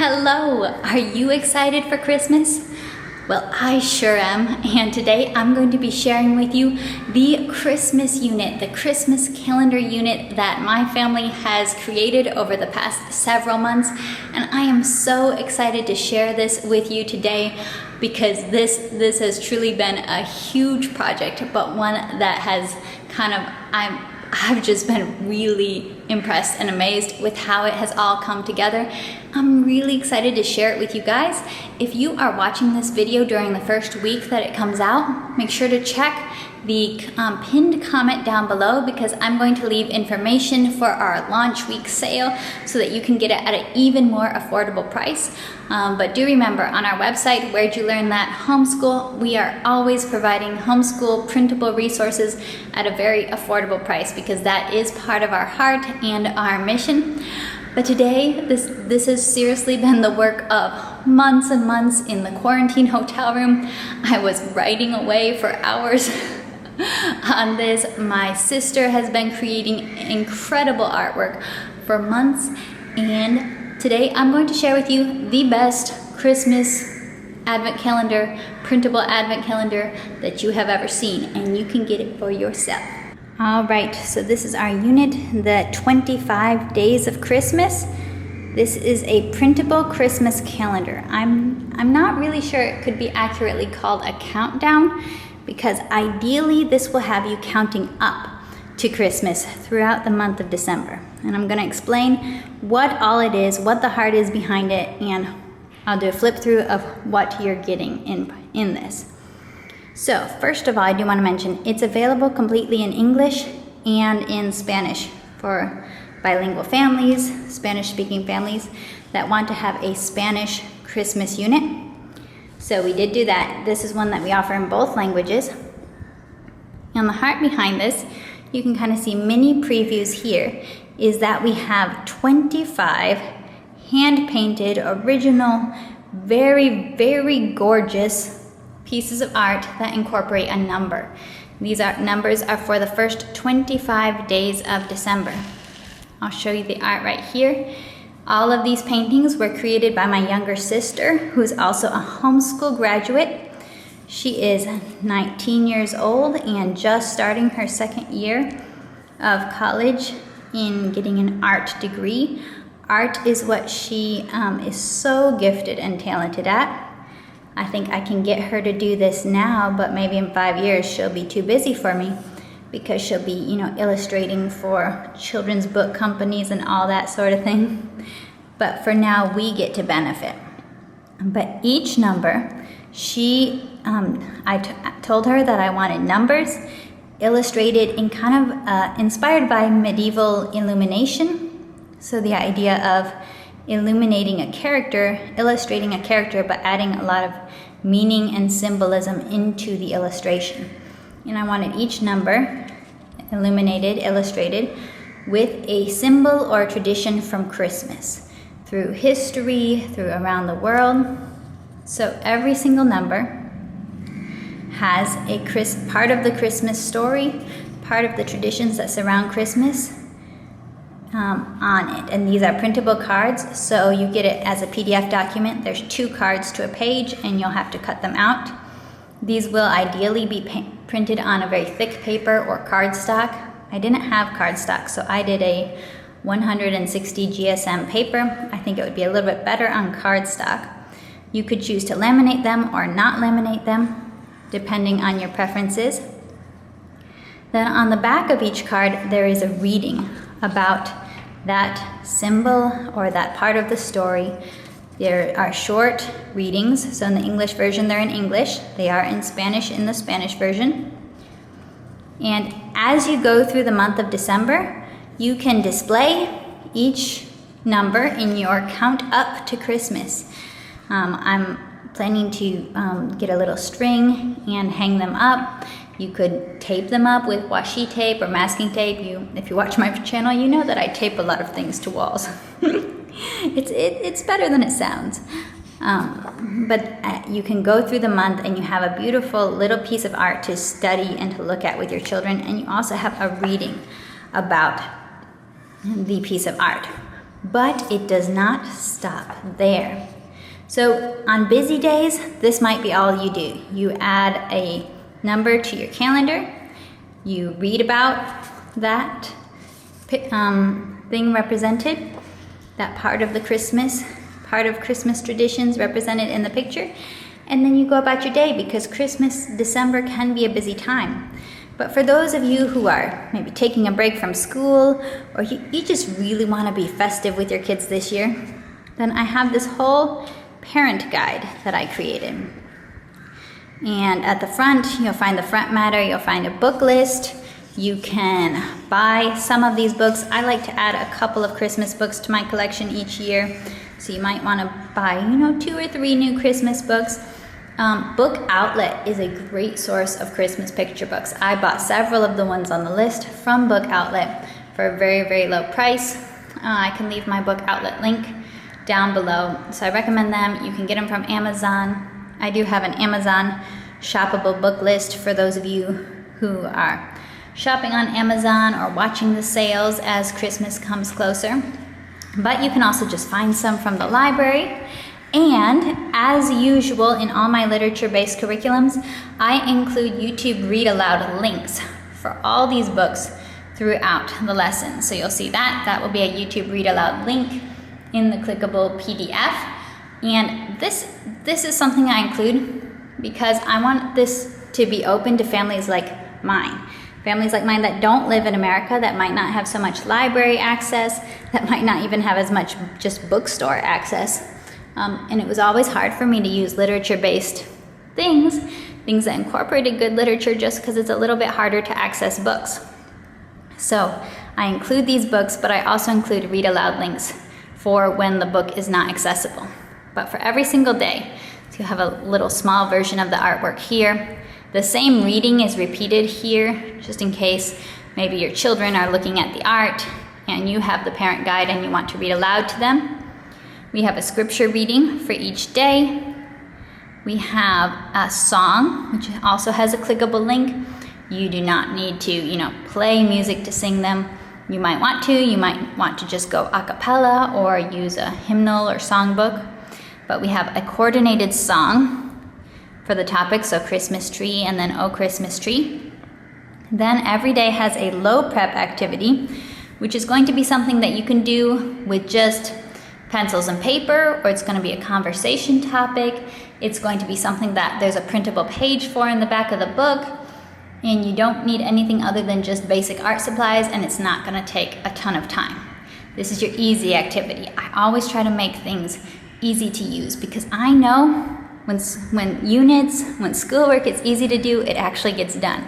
Hello! Are you excited for Christmas? Well, I sure am, and today I'm going to be sharing with you the Christmas unit, the Christmas calendar unit that my family has created over the past several months, and I am so excited to share this with you today because this has truly been a huge project, but one that has I've just been really impressed and amazed with how it has all come together. I'm really excited to share it with you guys. If you are watching this video during the first week that it comes out, make sure to check the pinned comment down below because I'm going to leave information for our launch week sale so that you can get it at an even more affordable price. But do remember, on our website, Where'd You Learn That? Homeschool, we are always providing homeschool printable resources at a very affordable price because that is part of our heart and our mission. But today, this has seriously been the work of months and months in the quarantine hotel room. I was writing away for hours on this. My sister has been creating incredible artwork for months, and today I'm going to share with you the best Christmas advent calendar, printable advent calendar that you have ever seen, and you can get it for yourself. All right, so this is our unit, the 25 Days of Christmas. This is a printable Christmas calendar. I'm not really sure it could be accurately called a countdown because ideally this will have you counting up to Christmas throughout the month of December. And I'm gonna explain what all it is, what the heart is behind it, and I'll do a flip through of what you're getting in this. So first of all, I do want to mention it's available completely in English and in Spanish for bilingual families, Spanish-speaking families that want to have a Spanish Christmas unit. So we did do that. This is one that we offer in both languages. And the heart behind this, you can kind of see mini previews here, is that we have 25 hand-painted, original, very, very gorgeous pieces of art that incorporate a number. These numbers are for the first 25 days of December. I'll show you the art right here. All of these paintings were created by my younger sister, who's also a homeschool graduate. She is 19 years old and just starting her second year of college in getting an art degree. Art is what she is so gifted and talented at. I think I can get her to do this now, but maybe in 5 years she'll be too busy for me because she'll be, illustrating for children's book companies and all that sort of thing. But for now, we get to benefit. But each number, I told her that I wanted numbers illustrated in kind of inspired by medieval illumination. So the idea of illuminating a character, illustrating a character, but adding a lot of meaning and symbolism into the illustration. And I wanted each number illustrated with a symbol or tradition from Christmas, through history, through around the world. So every single number has a part of the Christmas story, part of the traditions that surround Christmas, on it. And these are printable cards, so you get it as a PDF document. There's 2 cards to a page and you'll have to cut them out. These will ideally be printed on a very thick paper or cardstock. I didn't have cardstock, so I did a 160 GSM paper. I think it would be a little bit better on cardstock. You could choose to laminate them or not laminate them, depending on your preferences. Then on the back of each card, there is a reading about that symbol or that part of the story. There are short readings, so in the English version they're in English, they are in Spanish in the Spanish version. And as you go through the month of December, you can display each number in your count up to Christmas. I'm planning to get a little string and hang them up. You could tape them up with washi tape or masking tape. If you watch my channel, you know that I tape a lot of things to walls. It's better than it sounds. But you can go through the month and you have a beautiful little piece of art to study and to look at with your children. And you also have a reading about the piece of art. But it does not stop there. So on busy days, this might be all you do. You add a number to your calendar, you read about that thing represented, that part of Christmas traditions represented in the picture, and then you go about your day, because December can be a busy time. But for those of you who are maybe taking a break from school, or you just really want to be festive with your kids this year, then I have this whole parent guide that I created. And at the front, you'll find the front matter, you'll find a book list. You can buy some of these books. I like to add a couple of Christmas books to my collection each year. So you might want to buy, 2 or 3 new Christmas books. Book Outlet is a great source of Christmas picture books. I bought several of the ones on the list from Book Outlet for a very, very low price. I can leave my Book Outlet link down below. So I recommend them. You can get them from Amazon. I do have an Amazon shoppable book list for those of you who are shopping on Amazon or watching the sales as Christmas comes closer. But you can also just find some from the library. And as usual in all my literature-based curriculums, I include YouTube Read Aloud links for all these books throughout the lesson. So you'll see that will be a YouTube Read Aloud link in the clickable PDF. And this is something I include because I want this to be open to families like mine. Families like mine that don't live in America, that might not have so much library access, that might not even have as much just bookstore access. And it was always hard for me to use literature-based things that incorporated good literature, just because it's a little bit harder to access books. So I include these books, but I also include read aloud links for when the book is not accessible. But for every single day, so you have a little small version of the artwork here. The same reading is repeated here, just in case maybe your children are looking at the art and you have the parent guide and you want to read aloud to them. We have a scripture reading for each day. We have a song, which also has a clickable link. You do not need to, play music to sing them. You might want to just go a cappella or use a hymnal or songbook. But we have a coordinated song for the topic, so Christmas tree and then Oh Christmas Tree. Then every day has a low prep activity, which is going to be something that you can do with just pencils and paper, or it's going to be a conversation topic. It's going to be something that there's a printable page for in the back of the book, and you don't need anything other than just basic art supplies, and it's not going to take a ton of time. This is your easy activity. I always try to make things easy to use, because I know when schoolwork is easy to do, it actually gets done.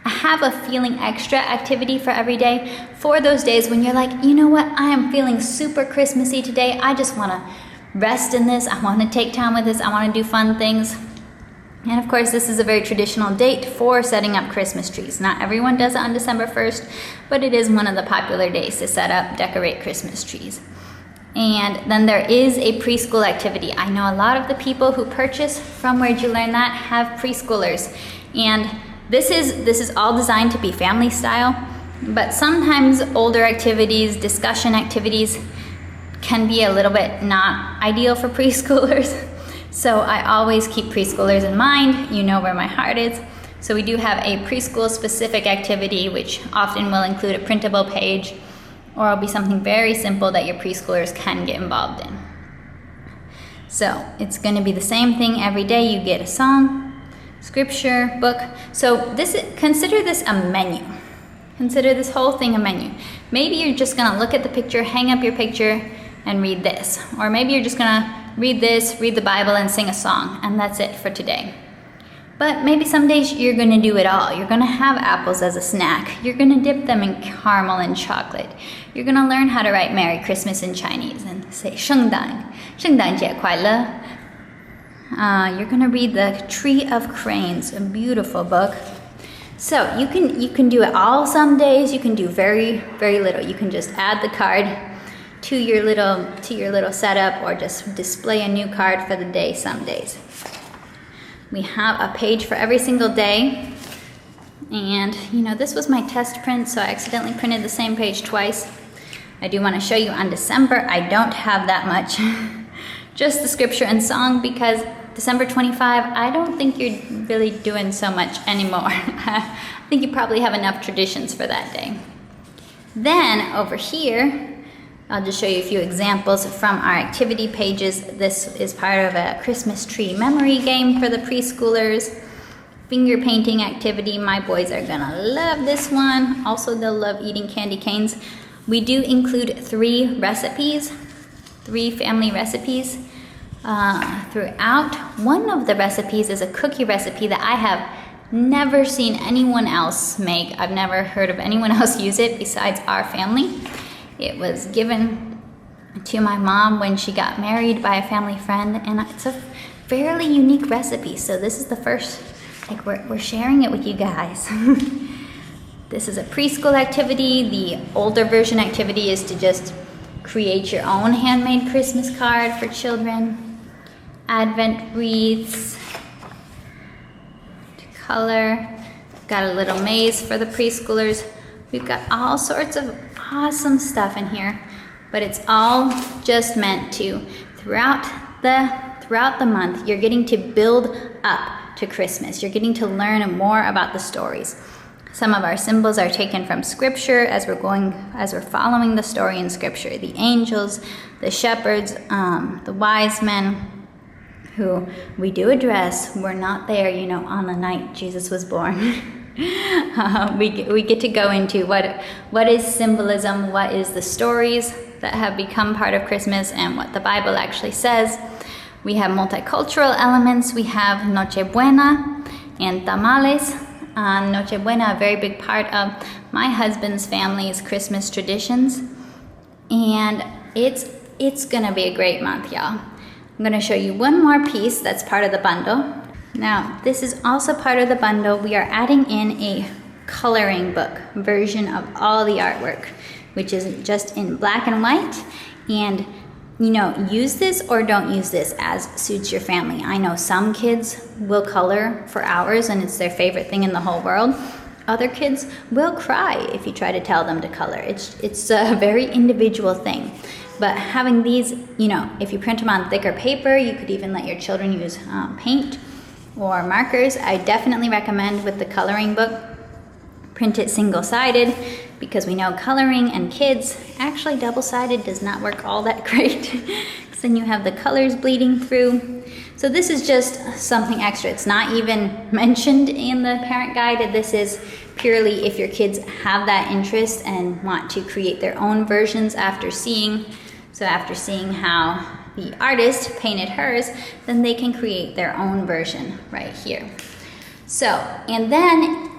I have a feeling extra activity for every day for those days when you're like, you know what, I am feeling super Christmassy today. I just want to rest in this. I want to take time with this. I want to do fun things. And of course, this is a very traditional date for setting up Christmas trees. Not everyone does it on December 1st, but it is one of the popular days to set up, decorate Christmas trees. And then there is a preschool activity. I know a lot of the people who purchase from Where'd You Learn That have preschoolers. And this is all designed to be family style, but sometimes older activities, discussion activities, can be a little bit not ideal for preschoolers. So I always keep preschoolers in mind. You know where my heart is. So we do have a preschool specific activity, which often will include a printable page, or it'll be something very simple that your preschoolers can get involved in. So it's going to be the same thing every day. You get a song, scripture, book. So consider this a menu. Consider this whole thing a menu. Maybe you're just going to look at the picture, hang up your picture, and read this. Or maybe you're just going to read this, read the Bible, and sing a song, and that's it for today. But maybe some days you're going to do it all. You're going to have apples as a snack. You're going to dip them in caramel and chocolate. You're going to learn how to write Merry Christmas in Chinese and say 圣诞节快乐. You're going to read The Tree of Cranes, a beautiful book. So you can do it all some days. You can do very, very little. You can just add the card to your little setup, or just display a new card for the day some days. We have a page for every single day. And this was my test print, so I accidentally printed the same page twice. I do want to show you on December, I don't have that much. Just the scripture and song, because December 25, I don't think you're really doing so much anymore. I think you probably have enough traditions for that day. Then over here, I'll just show you a few examples from our activity pages. This is part of a Christmas tree memory game for the preschoolers. Finger painting activity. My boys are gonna love this one. Also, they'll love eating candy canes. We do include 3 recipes, 3 family recipes throughout. One of the recipes is a cookie recipe that I have never seen anyone else make. I've never heard of anyone else use it besides our family. It was given to my mom when she got married by a family friend, and it's a fairly unique recipe. So this is the first, like we're sharing it with you guys. This is a preschool activity. The older version activity is to just create your own handmade Christmas card for children. Advent wreaths, to color. Got a little maze for the preschoolers. We've got all sorts of awesome stuff in here, but it's all just meant to, throughout the month, you're getting to build up to Christmas. You're getting to learn more about the stories. Some of our symbols are taken from scripture as we're following the story in scripture. The angels, the shepherds, the wise men, who we do address, were not there, on the night Jesus was born. We get to go into what is symbolism, what is the stories that have become part of Christmas, and what the Bible actually says. We have multicultural elements. We have Noche Buena and tamales. Noche Buena, a very big part of my husband's family's Christmas traditions, and it's gonna be a great month, y'all. I'm gonna show you one more piece that's part of the bundle. Now, this is also part of the bundle. We are adding in a coloring book version of all the artwork, which is just in black and white. And, use this or don't use this as suits your family. I know some kids will color for hours and it's their favorite thing in the whole world. Other kids will cry if you try to tell them to color. It's a very individual thing. But having these, if you print them on thicker paper, you could even let your children use paint or markers. I definitely recommend with the coloring book, print it single-sided, because we know coloring and kids, actually double-sided does not work all that great, because then you have the colors bleeding through. So this is just something extra. It's not even mentioned in the parent guide. This is purely if your kids have that interest and want to create their own versions after seeing how the artist painted hers, then they can create their own version right here. So, and then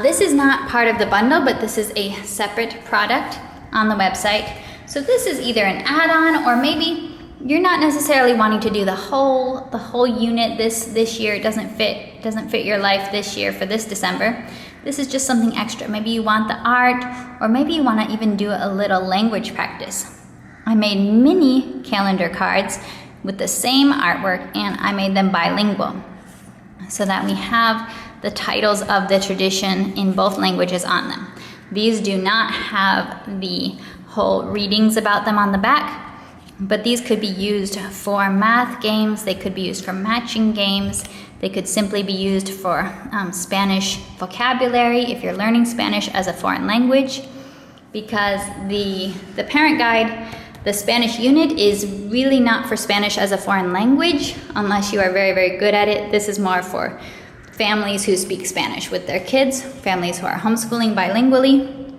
this is not part of the bundle, but this is a separate product on the website. So this is either an add-on, or maybe you're not necessarily wanting to do the whole unit this year. It doesn't fit your life this year for this December. This is just something extra. Maybe you want the art, or maybe you want to even do a little language practice. I made mini calendar cards with the same artwork, and I made them bilingual so that we have the titles of the tradition in both languages on them. These do not have the whole readings about them on the back, but these could be used for math games. They could be used for matching games. They could simply be used for Spanish vocabulary if you're learning Spanish as a foreign language, because the parent guide, the Spanish unit, is really not for Spanish as a foreign language unless you are very, very good at it. This is more for families who speak Spanish with their kids, families who are homeschooling bilingually.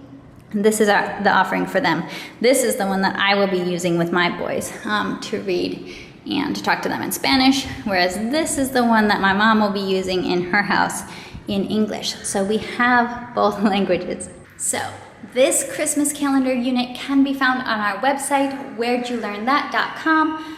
This is the offering for them. This is the one that I will be using with my boys to read and to talk to them in Spanish, whereas this is the one that my mom will be using in her house in English. So we have both languages. So this Christmas calendar unit can be found on our website, where'dyoulearnthat.com,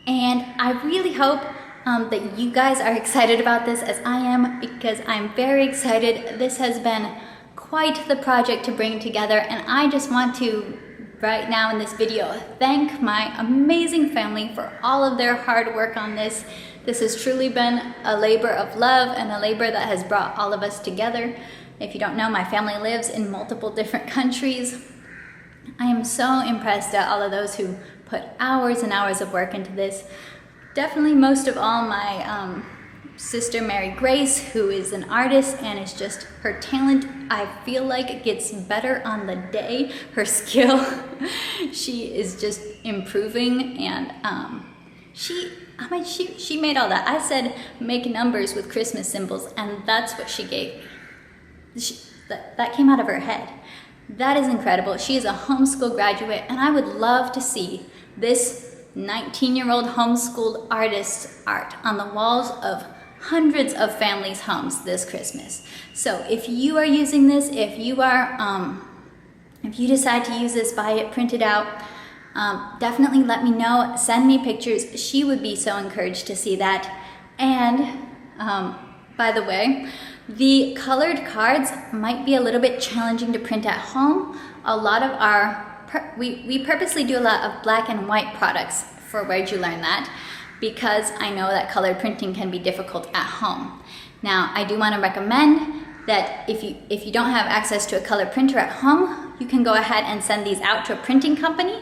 and I really hope that you guys are excited about this as I am, because I'm very excited. This has been quite the project to bring together, and I just want to, right now in this video, thank my amazing family for all of their hard work on this. This has truly been a labor of love and a labor that has brought all of us together. If you don't know, my family lives in multiple different countries, I am so impressed at all of those who put hours and hours of work into this. Definitely most of all my sister Mary Grace, who is an artist, and is just her talent, I feel like it gets better on the day. Her skill, she is just improving, and she made all that. I said make numbers with Christmas symbols, and that's what she gave me. That came out of her head. That is incredible. She is a homeschool graduate, and I would love to see this 19-year-old homeschooled artist's art on the walls of hundreds of families' homes this Christmas. So if you are using this, if you decide to use this, buy it, print it out, definitely let me know. Send me pictures. She would be so encouraged to see that. And by the way, the colored cards might be a little bit challenging to print at home. A lot of we purposely do a lot of black and white products for Where'd You Learn That, because I know that colored printing can be difficult at home. Now, I do want to recommend that if you don't have access to a color printer at home, you can go ahead and send these out to a printing company.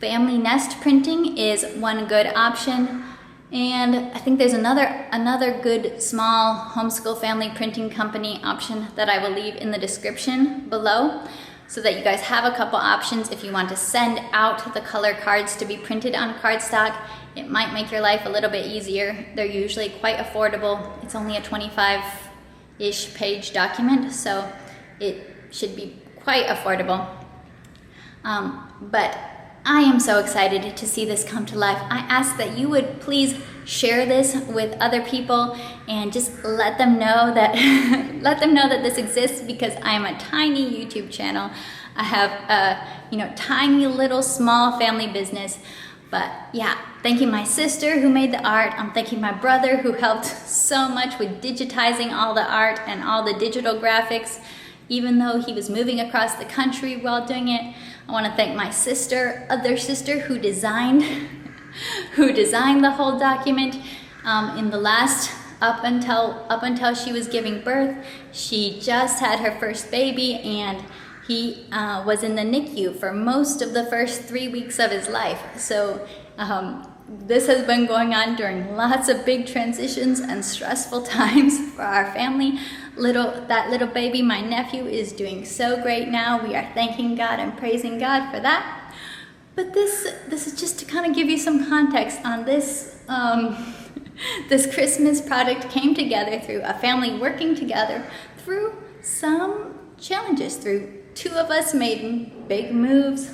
Family Nest Printing is one good option. And I think there's another good small homeschool family printing company option that I will leave in the description below, so that you guys have a couple options if you want to send out the color cards to be printed on cardstock. It might make your life a little bit easier. They're usually quite affordable. It's only a 25-ish page document, so it should be quite affordable. But I am so excited to see this come to life. I ask that you would please share this with other people and just let them know that this exists, because I am a tiny YouTube channel. I have a tiny little small family business. But yeah, thanking my sister who made the art. I'm thanking my brother who helped so much with digitizing all the art and all the digital graphics, even though he was moving across the country while doing it. I want to thank my other sister who designed the whole document. In the last, up until she was giving birth, she just had her first baby, and he was in the NICU for most of the first 3 weeks of his life. So this has been going on during lots of big transitions and stressful times for our family. That little baby, my nephew, is doing so great now. We are thanking God and praising God for that. But this is just to kind of give you some context on this. This Christmas project came together through a family working together through some challenges, through 2 of us made big moves.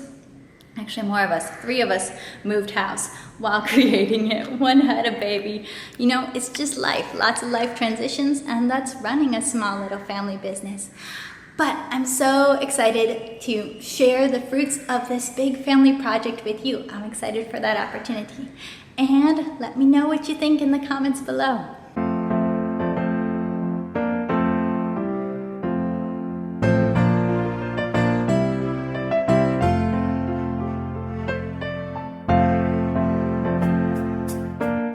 Actually, more of us, 3 of us moved house while creating it. 1 had a baby. It's just life, lots of life transitions, and that's running a small little family business. But I'm so excited to share the fruits of this big family project with you. I'm excited for that opportunity. And let me know what you think in the comments below.